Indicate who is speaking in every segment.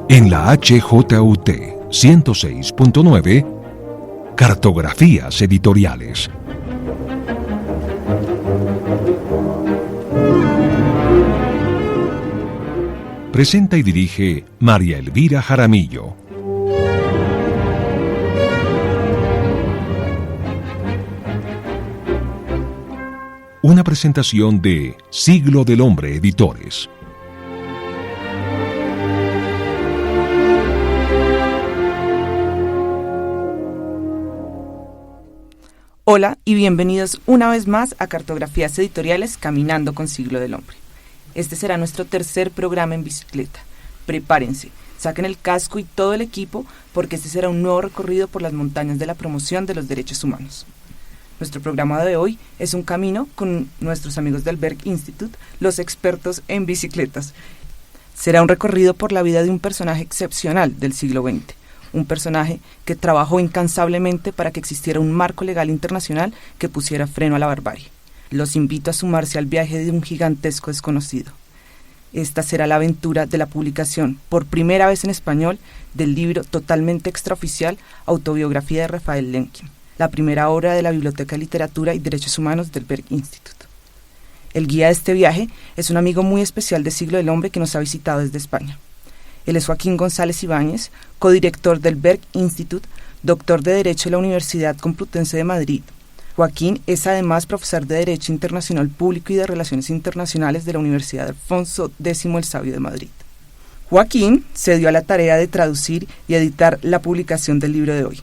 Speaker 1: En la HJUT 106.9, Cartografías Editoriales. Presenta y dirige María Elvira Jaramillo. Una presentación de Siglo del Hombre Editores.
Speaker 2: Hola y bienvenidos una vez más a Cartografías Editoriales Caminando con Siglo del Hombre. Este será nuestro tercer programa en bicicleta. Prepárense, saquen el casco y todo el equipo porque este será un nuevo recorrido por las montañas de la promoción de los derechos humanos. Nuestro programa de hoy es un camino con nuestros amigos del Berg Institute, los expertos en bicicletas. Será un recorrido por la vida de un personaje excepcional del siglo XX. Un personaje que trabajó incansablemente para que existiera un marco legal internacional que pusiera freno a la barbarie. Los invito a sumarse al viaje de un gigantesco desconocido. Esta será la aventura de la publicación, por primera vez en español, del libro totalmente extraoficial Autobiografía de Rafael Lemkin, la primera obra de la Biblioteca de Literatura y Derechos Humanos del Berg Institute. El guía de este viaje es un amigo muy especial de Siglo del Hombre que nos ha visitado desde España. Él es Joaquín González Ibáñez, codirector del Berg Institute, doctor de Derecho de la Universidad Complutense de Madrid. Joaquín es además profesor de Derecho Internacional Público y de Relaciones Internacionales de la Universidad Alfonso X el Sabio de Madrid. Joaquín se dio a la tarea de traducir y editar la publicación del libro de hoy.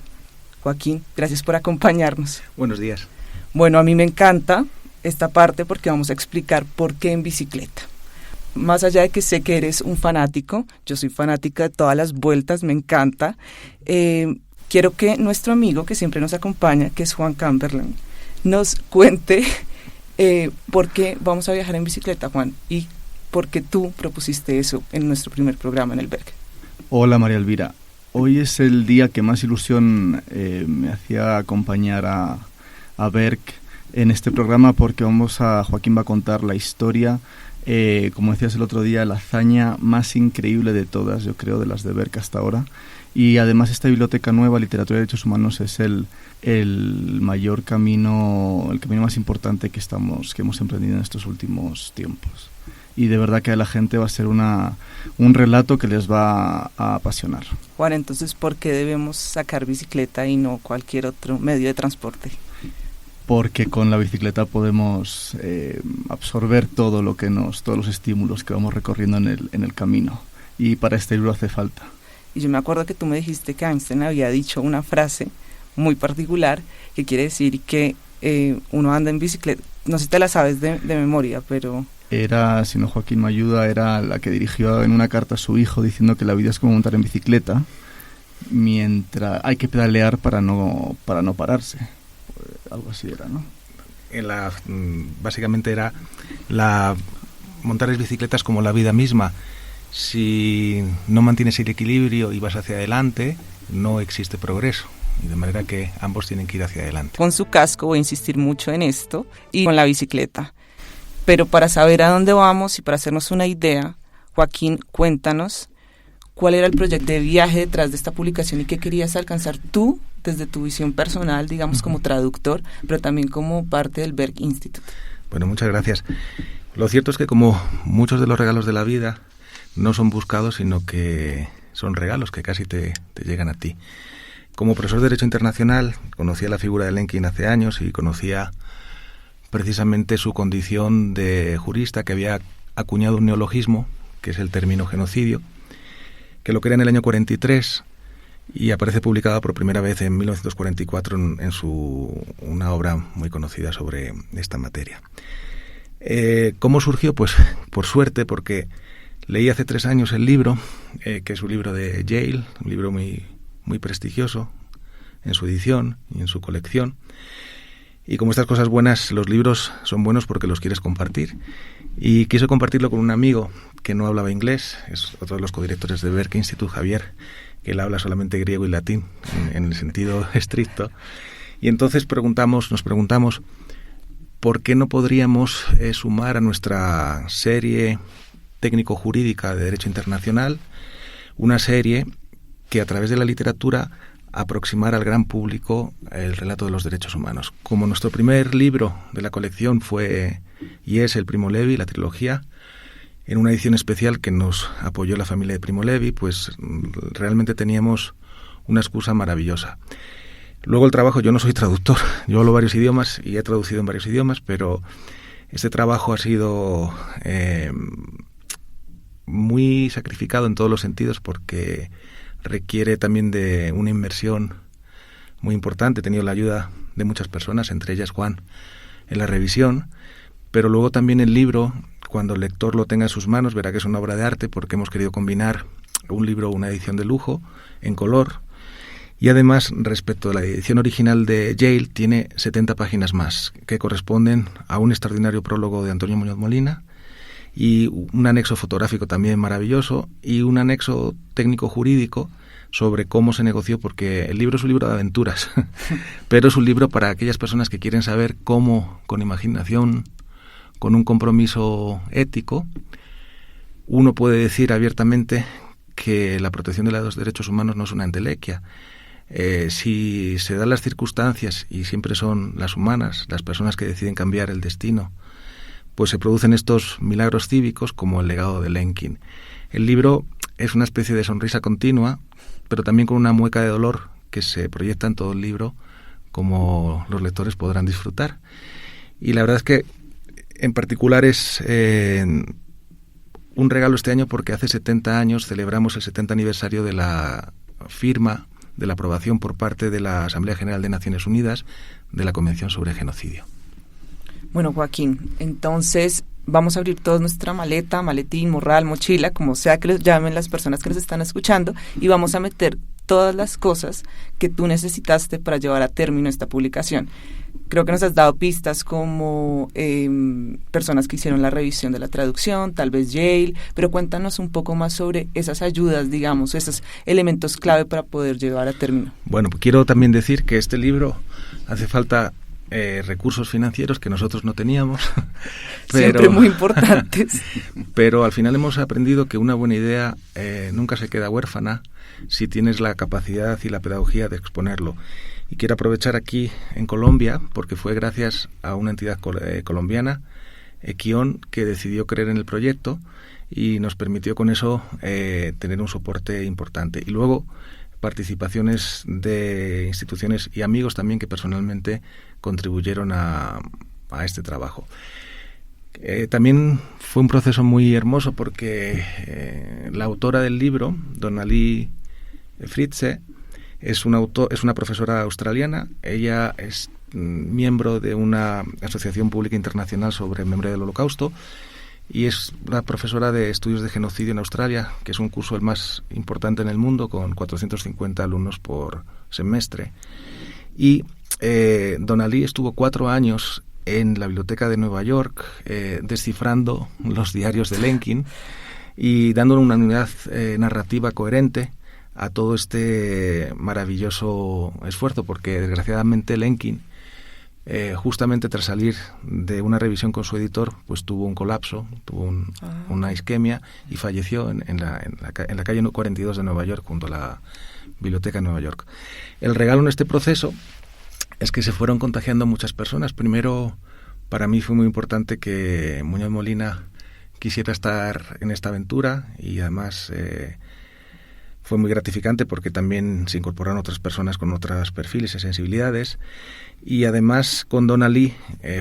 Speaker 2: Joaquín, gracias por acompañarnos.
Speaker 3: Buenos días.
Speaker 2: Bueno, a mí me encanta esta parte porque vamos a explicar por qué en bicicleta. Más allá de que sé que eres un fanático, yo soy fanática de todas las vueltas, me encanta. Quiero que nuestro amigo que siempre nos acompaña, que es Juan Camberlen, nos cuente por qué vamos a viajar en bicicleta, Juan, y por qué tú propusiste eso en nuestro primer programa en el Berg.
Speaker 3: Hola María Elvira, hoy es el día que más ilusión me hacía acompañar a Berg en este programa porque Joaquín va a contar la historia. Como decías el otro día, la hazaña más increíble de todas, yo creo, de las de Berg hasta ahora. Y además esta biblioteca nueva, Literatura y Derechos Humanos, es el mayor camino, el camino más importante que hemos emprendido en estos últimos tiempos. Y de verdad que a la gente va a ser un relato que les va a apasionar.
Speaker 2: Juan, entonces, ¿por qué debemos sacar bicicleta y no cualquier otro medio de transporte?
Speaker 3: Porque con la bicicleta podemos absorber todos los estímulos que vamos recorriendo en el camino, y para este libro hace falta.
Speaker 2: Y yo me acuerdo que tú me dijiste que Einstein había dicho una frase muy particular que quiere decir que uno anda en bicicleta, no sé si te la sabes de memoria, pero...
Speaker 3: Era, si no Joaquín me ayuda, era la que dirigió en una carta a su hijo diciendo que la vida es como montar en bicicleta, mientras hay que pedalear para no pararse. Algo así era, ¿no?
Speaker 4: Básicamente era montar bicicletas como la vida misma. Si no mantienes el equilibrio y vas hacia adelante, no existe progreso. Y de manera que ambos tienen que ir hacia adelante.
Speaker 2: Con su casco voy a insistir mucho en esto y con la bicicleta. Pero para saber a dónde vamos y para hacernos una idea, Joaquín, cuéntanos cuál era el proyecto de viaje detrás de esta publicación y qué querías alcanzar tú desde tu visión personal, digamos, como traductor, pero también como parte del Berg Institute.
Speaker 4: Bueno, muchas gracias. Lo cierto es que como muchos de los regalos de la vida no son buscados, sino que son regalos que casi te llegan a ti. Como profesor de Derecho Internacional, conocía la figura de Lemkin hace años y conocía precisamente su condición de jurista, que había acuñado un neologismo, que es el término genocidio, que lo crea en el año 43 y aparece publicada por primera vez en 1944 en una obra muy conocida sobre esta materia. ¿Cómo surgió? Pues por suerte, porque leí hace 3 años el libro, que es un libro de Yale, un libro muy, muy prestigioso en su edición y en su colección, Y como estas cosas buenas, los libros son buenos porque los quieres compartir. Y quise compartirlo con un amigo que no hablaba inglés, es otro de los codirectores de Berke Institute, Javier, que él habla solamente griego y latín, en el sentido estricto. Y entonces nos preguntamos, ¿por qué no podríamos sumar a nuestra serie técnico-jurídica de Derecho Internacional una serie que a través de la literatura aproximara al gran público el relato de los derechos humanos? Como nuestro primer libro de la colección fue y es el Primo Levi, la trilogía, en una edición especial que nos apoyó la familia de Primo Levi, pues realmente teníamos una excusa maravillosa. Luego el trabajo, yo no soy traductor, yo hablo varios idiomas y he traducido en varios idiomas, pero este trabajo ha sido muy sacrificado en todos los sentidos porque requiere también de una inversión muy importante. He tenido la ayuda de muchas personas, entre ellas Juan, en la revisión, pero luego también el libro, cuando el lector lo tenga en sus manos, verá que es una obra de arte porque hemos querido combinar un libro, una edición de lujo, en color. Y además, respecto a la edición original de Yale, tiene 70 páginas más, que corresponden a un extraordinario prólogo de Antonio Muñoz Molina y un anexo fotográfico también maravilloso y un anexo técnico-jurídico sobre cómo se negoció, porque el libro es un libro de aventuras, pero es un libro para aquellas personas que quieren saber cómo, con imaginación, con un compromiso ético, uno puede decir abiertamente que la protección de los derechos humanos no es una entelequia. Si se dan las circunstancias, y siempre son las humanas, las personas que deciden cambiar el destino, pues se producen estos milagros cívicos como el legado de Lenkin. El libro es una especie de sonrisa continua, pero también con una mueca de dolor que se proyecta en todo el libro, como los lectores podrán disfrutar. Y la verdad es que en particular es un regalo este año porque hace 70 años celebramos el 70 aniversario de la firma, de la aprobación por parte de la Asamblea General de Naciones Unidas de la Convención sobre Genocidio.
Speaker 2: Bueno, Joaquín, entonces vamos a abrir toda nuestra maleta, maletín, morral, mochila, como sea que les llamen las personas que nos están escuchando, y vamos a meter todas las cosas que tú necesitaste para llevar a término esta publicación. Creo que nos has dado pistas como personas que hicieron la revisión de la traducción, tal vez Yale, pero cuéntanos un poco más sobre esas ayudas, digamos, esos elementos clave para poder llevar a término.
Speaker 4: Bueno, pues quiero también decir que este libro hace falta recursos financieros que nosotros no teníamos.
Speaker 2: Siempre muy importantes.
Speaker 4: Pero al final hemos aprendido que una buena idea nunca se queda huérfana si tienes la capacidad y la pedagogía de exponerlo. Y quiero aprovechar aquí en Colombia, porque fue gracias a una entidad colombiana, Equión, que decidió creer en el proyecto y nos permitió con eso tener un soporte importante. Y luego participaciones de instituciones y amigos también que personalmente contribuyeron a este trabajo. También fue un proceso muy hermoso porque la autora del libro, Donali Fritze, es una profesora australiana. Ella es miembro de una asociación pública internacional sobre memoria del Holocausto y es la profesora de estudios de genocidio en Australia, que es un curso el más importante en el mundo, con 450 alumnos por semestre. Y Donali estuvo 4 años en la biblioteca de Nueva York descifrando los diarios de Lenkin y dándole una unidad narrativa coherente a todo este maravilloso esfuerzo, porque desgraciadamente Lenkin, justamente tras salir de una revisión con su editor, pues tuvo un colapso, tuvo una isquemia y falleció en la calle 42 de Nueva York, junto a la Biblioteca de Nueva York. El regalo en este proceso es que se fueron contagiando muchas personas. Primero, para mí fue muy importante que Muñoz Molina quisiera estar en esta aventura y además fue muy gratificante porque también se incorporaron otras personas con otros perfiles y sensibilidades. Y además con Donali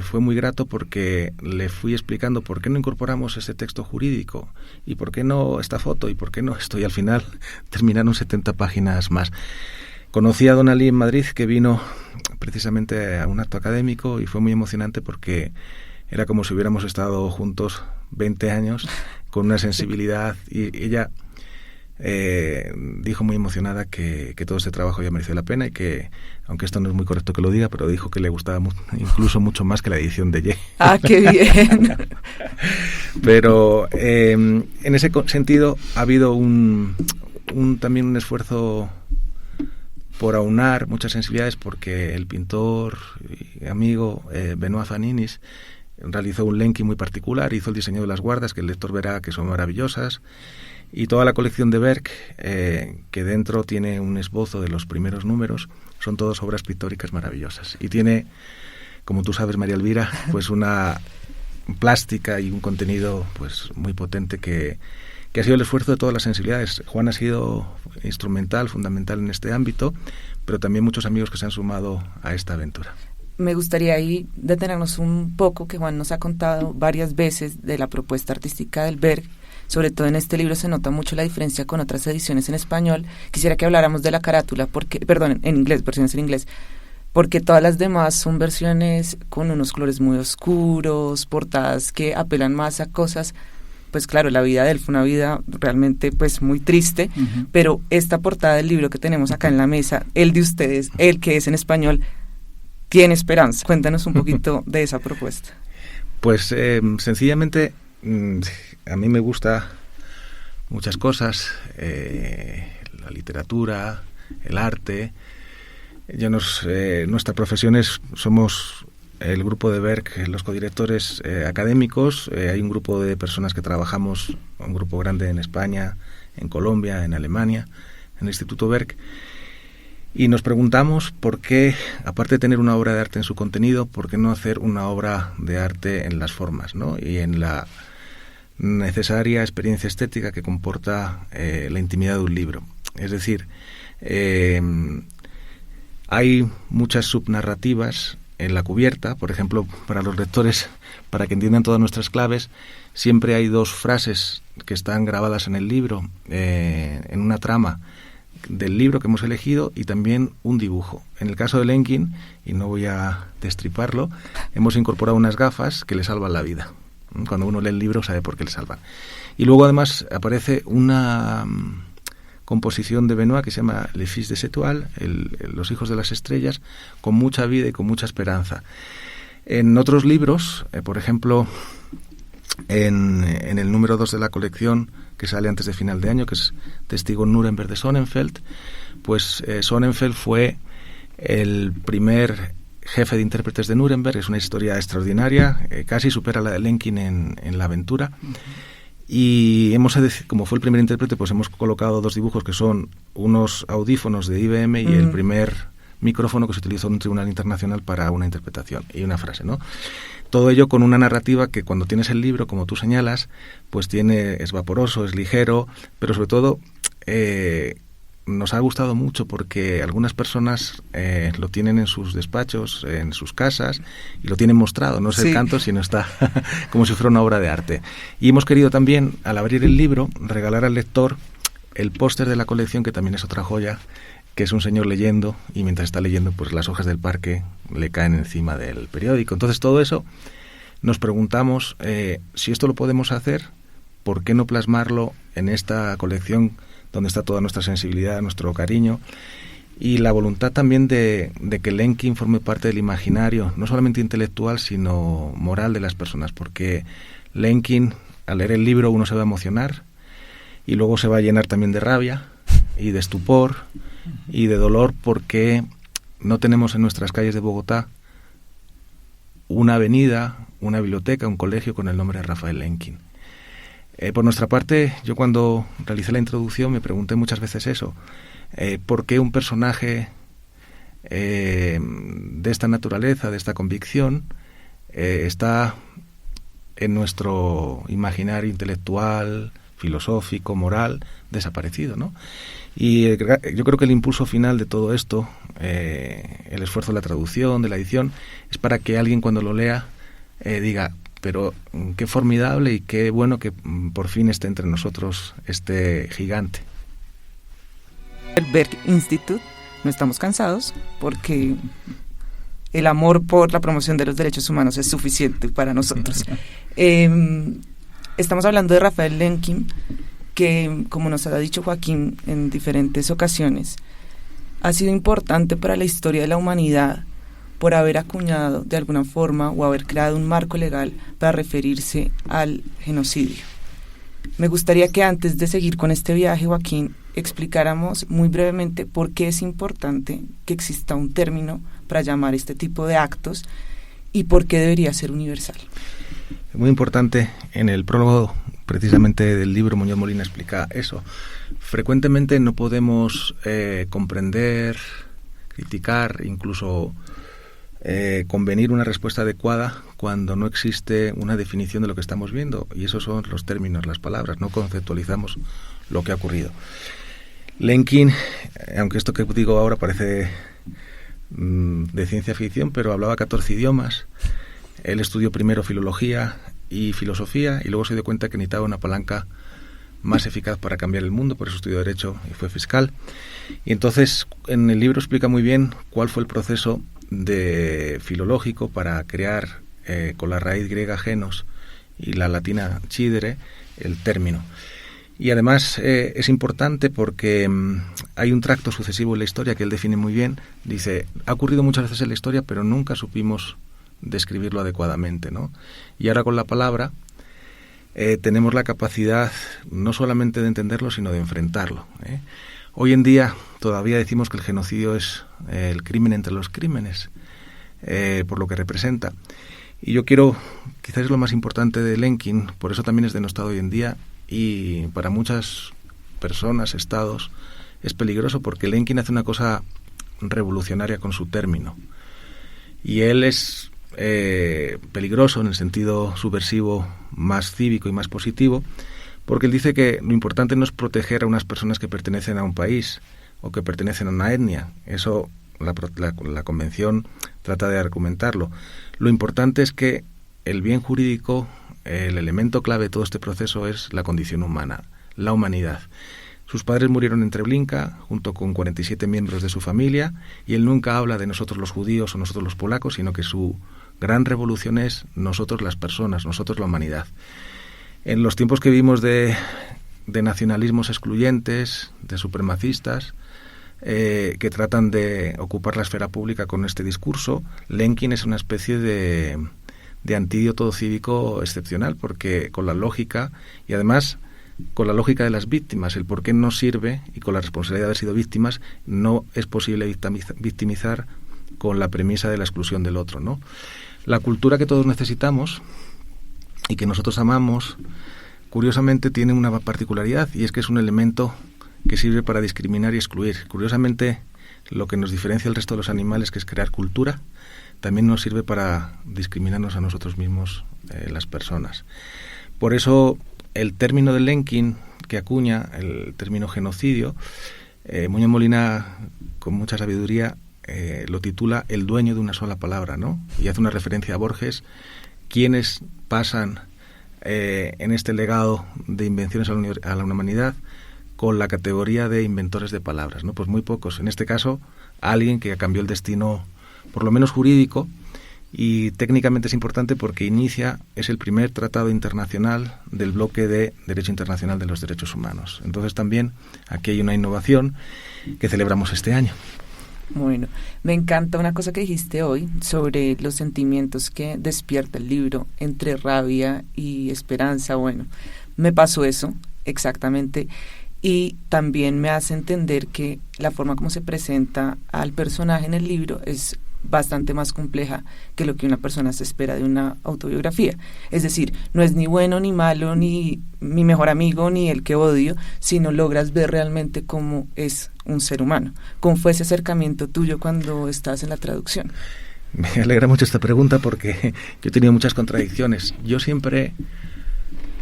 Speaker 4: fue muy grato porque le fui explicando por qué no incorporamos ese texto jurídico y por qué no esta foto y por qué no esto, y al final terminaron 70 páginas más. Conocí a Donali en Madrid, que vino precisamente a un acto académico, y fue muy emocionante porque era como si hubiéramos estado juntos 20 años con una sensibilidad, y ella dijo muy emocionada que todo este trabajo había merecido la pena y que, aunque esto no es muy correcto que lo diga, pero dijo que le gustaba incluso mucho más que la edición de Ye.
Speaker 2: ¡Ah, qué bien!
Speaker 4: Pero en ese sentido ha habido también un esfuerzo por aunar muchas sensibilidades, porque el pintor y amigo Benoît Faninis realizó un Lenki muy particular, hizo el diseño de las guardas, que el lector verá que son maravillosas, y toda la colección de Berck, que dentro tiene un esbozo de los primeros números, son todas obras pictóricas maravillosas. Y tiene, como tú sabes, María Elvira, pues una plástica y un contenido pues muy potente que ha sido el esfuerzo de todas las sensibilidades. Juan ha sido instrumental, fundamental en este ámbito, pero también muchos amigos que se han sumado a esta aventura.
Speaker 2: Me gustaría ahí detenernos un poco, que Juan nos ha contado varias veces de la propuesta artística del Berck. Sobre todo en este libro se nota mucho la diferencia con otras ediciones en español. Quisiera que habláramos de la carátula, en inglés, versiones en inglés, porque todas las demás son versiones con unos colores muy oscuros, portadas que apelan más a cosas. Pues claro, la vida de él fue una vida realmente pues muy triste, pero esta portada del libro que tenemos acá en la mesa, el de ustedes, el que es en español, tiene esperanza. Cuéntanos un poquito de esa propuesta.
Speaker 4: Pues sencillamente a mí me gusta muchas cosas, la literatura, el arte. Nuestra profesión somos el grupo de Berck, los codirectores académicos. Hay un grupo de personas que trabajamos, un grupo grande en España, en Colombia, en Alemania, en el Instituto Berck. Y nos preguntamos por qué, aparte de tener una obra de arte en su contenido, por qué no hacer una obra de arte en las formas, ¿no? Y en la necesaria experiencia estética que comporta la intimidad de un libro. Es decir, hay muchas subnarrativas en la cubierta. Por ejemplo, para los lectores, para que entiendan todas nuestras claves, siempre hay dos frases que están grabadas en el libro, en una trama del libro que hemos elegido, y también un dibujo. En el caso de Lenkin, y no voy a destriparlo, hemos incorporado unas gafas que le salvan la vida. Cuando uno lee el libro sabe por qué le salvan. Y luego además aparece una composición de Benoît que se llama Les Fils des Étoiles, los hijos de las estrellas, con mucha vida y con mucha esperanza. En otros libros, por ejemplo, en el número 2 de la colección, que sale antes de final de año, que es Testigo Nuremberg de Sonnenfeld, pues Sonnenfeld fue el primer jefe de intérpretes de Nuremberg. Es una historia extraordinaria, casi supera la de Lenkin en la aventura. Y como fue el primer intérprete, pues hemos colocado dos dibujos que son unos audífonos de IBM y el primer micrófono que se utilizó en un tribunal internacional para una interpretación, y una frase, ¿no? Todo ello con una narrativa que, cuando tienes el libro, como tú señalas, pues es vaporoso, es ligero, pero sobre todo nos ha gustado mucho porque algunas personas lo tienen en sus despachos, en sus casas, y lo tienen mostrado. No es el canto, sino está como si fuera una obra de arte. Y hemos querido también, al abrir el libro, regalar al lector el póster de la colección, que también es otra joya, que es un señor leyendo, y mientras está leyendo, pues las hojas del parque le caen encima del periódico. Entonces, todo eso, nos preguntamos, si esto lo podemos hacer, ¿por qué no plasmarlo en esta colección donde está toda nuestra sensibilidad, nuestro cariño y la voluntad también de que Lenkin forme parte del imaginario, no solamente intelectual, sino moral de las personas? Porque Lenkin, al leer el libro, uno se va a emocionar y luego se va a llenar también de rabia y de estupor y de dolor, porque no tenemos en nuestras calles de Bogotá una avenida, una biblioteca, un colegio con el nombre de Rafael Lenkin. Por nuestra parte, yo cuando realicé la introducción me pregunté muchas veces eso, ¿por qué un personaje de esta naturaleza, de esta convicción, está en nuestro imaginario intelectual, filosófico, moral, desaparecido, ¿no? Y yo creo que el impulso final de todo esto, el esfuerzo de la traducción, de la edición, es para que alguien, cuando lo lea, diga: pero qué formidable y qué bueno que por fin esté entre nosotros este gigante.
Speaker 2: El Berck Institute, no estamos cansados, porque el amor por la promoción de los derechos humanos es suficiente para nosotros. Estamos hablando de Rafael Lenkin, que, como nos ha dicho Joaquín en diferentes ocasiones, ha sido importante para la historia de la humanidad por haber acuñado de alguna forma o haber creado un marco legal para referirse al genocidio. Me gustaría que antes de seguir con este viaje, Joaquín, explicáramos muy brevemente por qué es importante que exista un término para llamar este tipo de actos y por qué debería ser universal.
Speaker 4: Muy importante, en el prólogo precisamente del libro Muñoz Molina explica eso. Frecuentemente no podemos comprender, criticar, incluso convenir una respuesta adecuada cuando no existe una definición de lo que estamos viendo, y esos son los términos, las palabras, no conceptualizamos lo que ha ocurrido. Lenkin, aunque esto que digo ahora parece de ciencia ficción, pero hablaba 14 idiomas. Él estudió primero filología y filosofía y luego se dio cuenta que necesitaba una palanca más eficaz para cambiar el mundo, por eso estudió Derecho y fue fiscal. Y entonces en el libro explica muy bien cuál fue el proceso filológico para crear con la raíz griega genos y la latina cidere el término. Y además es importante porque hay un tracto sucesivo en la historia que él define muy bien. Dice, ha ocurrido muchas veces en la historia, pero nunca supimos describirlo adecuadamente, ¿no? Y ahora con la palabra tenemos la capacidad no solamente de entenderlo, sino de enfrentarlo, ¿eh? Hoy en día todavía decimos que el genocidio es el crimen entre los crímenes, por lo que representa. Y yo quiero, quizás es lo más importante de Lenkin, por eso también es denostado hoy en día, y para muchas personas, estados, es peligroso porque Lenkin hace una cosa revolucionaria con su término. Y él es peligroso en el sentido subversivo más cívico y más positivo, porque él dice que lo importante no es proteger a unas personas que pertenecen a un país o que pertenecen a una etnia. Eso la Convención trata de argumentarlo. Lo importante es que el bien jurídico, el elemento clave de todo este proceso es la condición humana, la humanidad. Sus padres murieron en Treblinka, junto con 47 miembros de su familia, y él nunca habla de nosotros los judíos o nosotros los polacos, sino que su gran revolución es nosotros las personas, nosotros la humanidad. En los tiempos que vivimos de nacionalismos excluyentes, de supremacistas, que tratan de ocupar la esfera pública con este discurso, Lenkin es una especie de antídoto cívico excepcional, porque con la lógica, y además con la lógica de las víctimas, el por qué no sirve, y con la responsabilidad de haber sido víctimas, no es posible victimizar con la premisa de la exclusión del otro, ¿no? La cultura que todos necesitamos y que nosotros amamos, curiosamente tiene una particularidad, y es que es un elemento que sirve para discriminar y excluir. Curiosamente, lo que nos diferencia del resto de los animales, que es crear cultura, también nos sirve para discriminarnos a nosotros mismos, las personas. Por eso, el término de Lenkin, que acuña el término genocidio, Muñoz Molina, con mucha sabiduría, lo titula El dueño de una sola palabra, ¿no? Y hace una referencia a Borges, quienes pasan en este legado de invenciones a la humanidad con la categoría de inventores de palabras, ¿no? Pues muy pocos. En este caso, alguien que cambió el destino, por lo menos jurídico, y técnicamente es importante porque es el primer tratado internacional del bloque de Derecho Internacional de los Derechos Humanos. Entonces también aquí hay una innovación que celebramos este año.
Speaker 2: Bueno, me encanta una cosa que dijiste hoy sobre los sentimientos que despierta el libro entre rabia y esperanza. Bueno, me pasó eso exactamente, y también me hace entender que la forma como se presenta al personaje en el libro es bastante más compleja que lo que una persona se espera de una autobiografía. Es decir, no es ni bueno ni malo, ni mi mejor amigo, ni el que odio, sino logras ver realmente cómo es un ser humano. ¿Cómo fue ese acercamiento tuyo cuando estás en la traducción?
Speaker 4: Me alegra mucho esta pregunta porque yo he tenido muchas contradicciones. Yo siempre,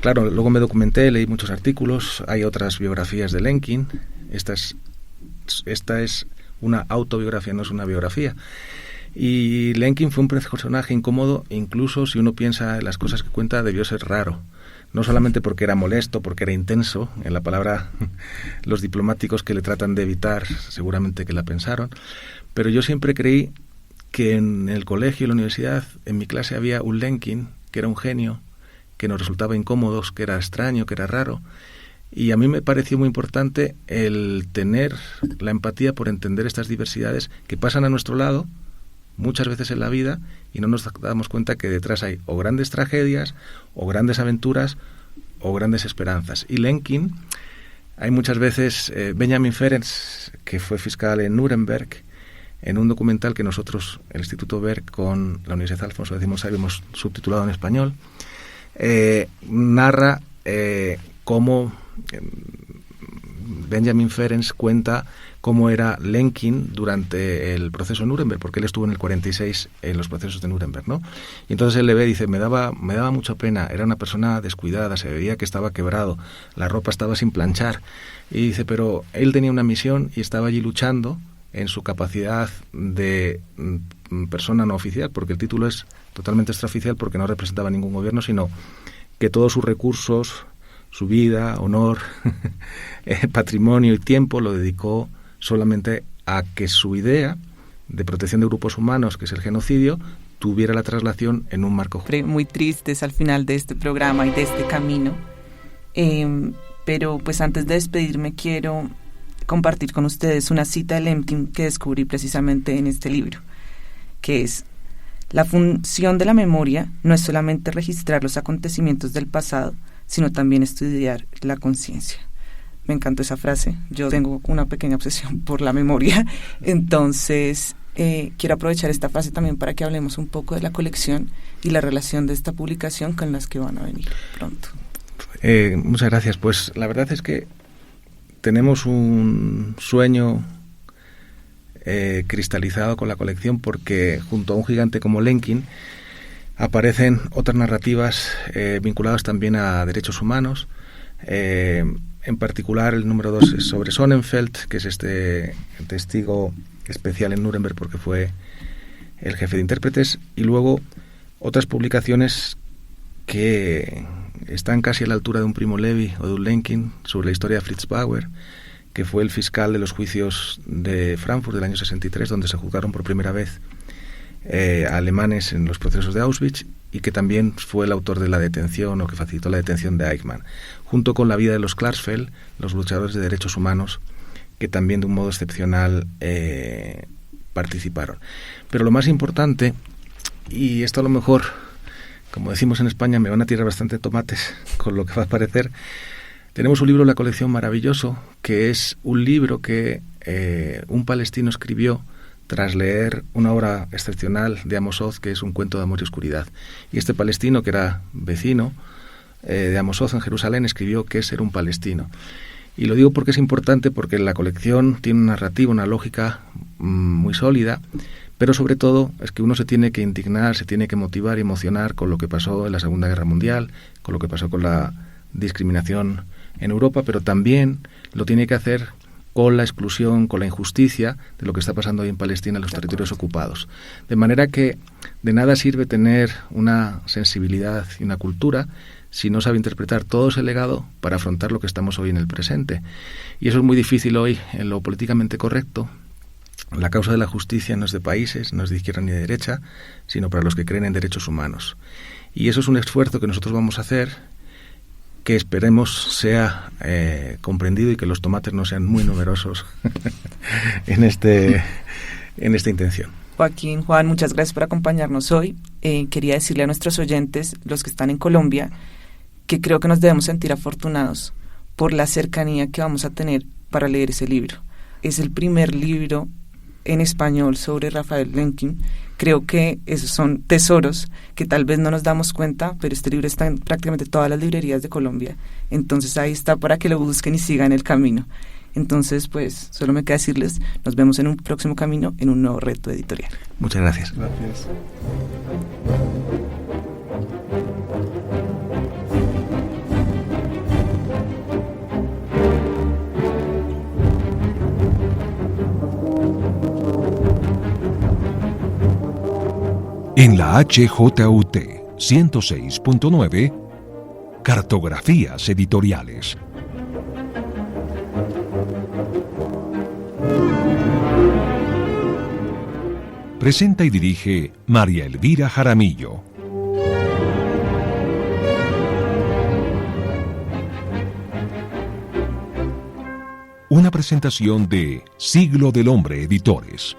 Speaker 4: claro, luego me documenté, leí muchos artículos, hay otras biografías de Lenkin, esta es una autobiografía, no es una biografía. Y Lenkin fue un personaje incómodo, incluso si uno piensa en las cosas que cuenta, debió ser raro. No solamente porque era molesto, porque era intenso, en la palabra los diplomáticos que le tratan de evitar, seguramente que la pensaron, pero yo siempre creí que en el colegio y la universidad, en mi clase había un Lenkin, que era un genio, que nos resultaba incómodo, que era extraño, que era raro, Y a mí me pareció muy importante el tener la empatía por entender estas diversidades que pasan a nuestro lado muchas veces en la vida y no nos damos cuenta que detrás hay o grandes tragedias, o grandes aventuras, o grandes esperanzas. Y Lenkin, hay muchas veces, Benjamin Ferenc, que fue fiscal en Nuremberg, en un documental que nosotros, el Instituto Berg, con la Universidad Alfonso X hemos subtitulado en español, narra cómo Benjamin Ferenc cuenta cómo era Lenkin durante el proceso de Nuremberg, porque él estuvo en el 46 en los procesos de Nuremberg, ¿no? Y entonces él le ve y dice, me daba mucha pena, era una persona descuidada, se veía que estaba quebrado, la ropa estaba sin planchar, y dice, pero él tenía una misión y estaba allí luchando en su capacidad de persona no oficial, porque el título es totalmente extraoficial porque no representaba ningún gobierno, sino que todos sus recursos, su vida, honor, patrimonio y tiempo lo dedicó solamente a que su idea de protección de grupos humanos, que es el genocidio, tuviera la traslación en un marco justo.
Speaker 2: Muy tristes al final de este programa y de este camino, pero pues antes de despedirme quiero compartir con ustedes una cita de Lemkin que descubrí precisamente en este libro, que es: la función de la memoria no es solamente registrar los acontecimientos del pasado, sino también estudiar la conciencia. Me encantó esa frase. Yo tengo una pequeña obsesión por la memoria, entonces quiero aprovechar esta frase también para que hablemos un poco de la colección y la relación de esta publicación con las que van a venir pronto.
Speaker 4: Muchas gracias. Pues la verdad es que tenemos un sueño cristalizado con la colección, porque junto a un gigante como Lenkin aparecen otras narrativas vinculadas también a derechos humanos. En particular, el número 2 es sobre Sonnenfeld, que es este testigo especial en Nuremberg porque fue el jefe de intérpretes, y luego otras publicaciones que están casi a la altura de un Primo Levi o de un Lenkin, sobre la historia de Fritz Bauer, que fue el fiscal de los juicios de Frankfurt del año 63, donde se juzgaron por primera vez a alemanes en los procesos de Auschwitz, y que también fue el autor de la detención, o que facilitó la detención de Eichmann, junto con la vida de los Klarsfeld, los luchadores de derechos humanos, que también de un modo excepcional participaron. Pero lo más importante, y esto a lo mejor, como decimos en España, me van a tirar bastante tomates con lo que va a parecer, tenemos un libro en la colección maravilloso, que es un libro que un palestino escribió tras leer una obra excepcional de Amos Oz, que es Un cuento de amor y oscuridad. Y este palestino, que era vecino de Amos Oz en Jerusalén, escribió ¿Qué es ser un palestino? Y lo digo porque es importante, porque la colección tiene una narrativa, una lógica muy sólida, pero sobre todo es que uno se tiene que indignar, se tiene que motivar y emocionar con lo que pasó en la Segunda Guerra Mundial, con lo que pasó con la discriminación en Europa, pero también lo tiene que hacer con la exclusión, con la injusticia de lo que está pasando hoy en Palestina, en los territorios ocupados. De manera que de nada sirve tener una sensibilidad y una cultura si no sabe interpretar todo ese legado para afrontar lo que estamos hoy en el presente. Y eso es muy difícil hoy en lo políticamente correcto. La causa de la justicia no es de países, no es de izquierda ni de derecha, sino para los que creen en derechos humanos. Y eso es un esfuerzo que nosotros vamos a hacer, que esperemos sea comprendido y que los tomates no sean muy numerosos en esta intención.
Speaker 2: Joaquín, Juan, muchas gracias por acompañarnos hoy. Quería decirle a nuestros oyentes, los que están en Colombia, que creo que nos debemos sentir afortunados por la cercanía que vamos a tener para leer ese libro. Es el primer libro en español sobre Rafael Lemkin. Creo que esos son tesoros que tal vez no nos damos cuenta, pero este libro está en prácticamente todas las librerías de Colombia. Entonces ahí está para que lo busquen y sigan el camino. Entonces, pues, solo me queda decirles, nos vemos en un próximo camino, en un nuevo reto editorial.
Speaker 4: Muchas gracias.
Speaker 3: Gracias.
Speaker 1: En la HJUT 106.9, Cartografías Editoriales. Presenta y dirige María Elvira Jaramillo. Una presentación de Siglo del Hombre Editores.